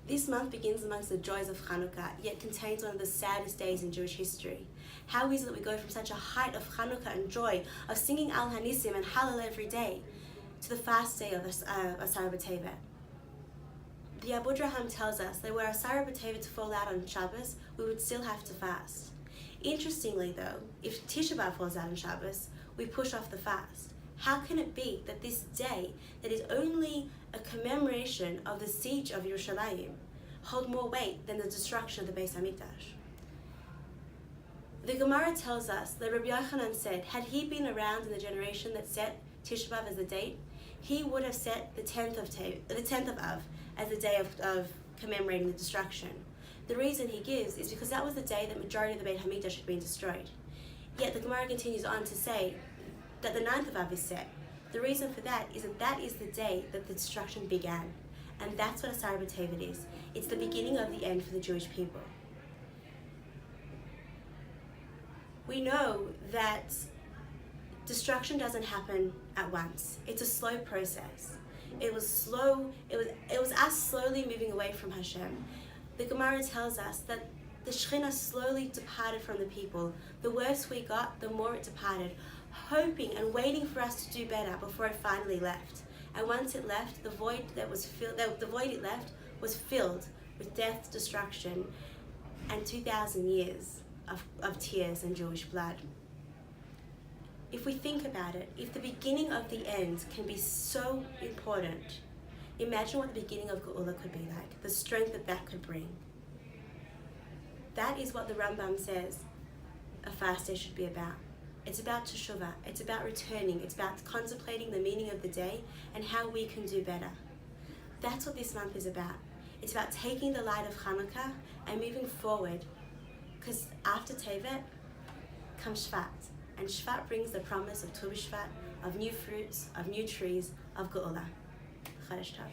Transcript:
This month begins amongst the joys of Hanukkah, yet contains one of the saddest days in Jewish history. How is it that we go from such a height of Hanukkah and joy, of singing Al Hanisim and Hallel every day, to the fast day of Asara B'Tevet? The Abudraham tells us that were Asara B'Tevet to fall out on Shabbos, we would still have to fast. Interestingly though, if Tisha B'Av falls out on Shabbos, we push off the fast. How can it be that this day, that is only a commemoration of the siege of Yerushalayim, hold more weight than the destruction of the Beis Hamikdash? The Gemara tells us that Rabbi Yochanan said, had he been around in the generation that set Tisha B'Av as the date, he would have set the 10th of Av as the day of commemorating the destruction. The reason he gives is because that was the day that majority of the Beit Hamikdash had been destroyed. Yet the Gemara continues on to say that the 9th of Av is set. The reason for that is the day that the destruction began. And that's what Asara B'Tevet is. It's the beginning of the end for the Jewish people. We know that destruction doesn't happen at once. It's a slow process. It was us slowly moving away from Hashem. The Gemara tells us that the Shekhinah slowly departed from the people. The worse we got, the more it departed, hoping and waiting for us to do better before it finally left. And once it left, the void it left was filled with death, destruction, and 2,000 years of tears and Jewish blood. If we think about it, if the beginning of the end can be so important, imagine what the beginning of Geula could be like, the strength that could bring. That is what the Rambam says a fast day should be about. It's about teshuvah, it's about returning, it's about contemplating the meaning of the day and how we can do better. That's what this month is about. It's about taking the light of Hanukkah and moving forward, because after Tevet comes Shvat, and Shvat brings the promise of Tu B'Shvat, of new fruits, of new trees, of Geula. Chodesh Tov.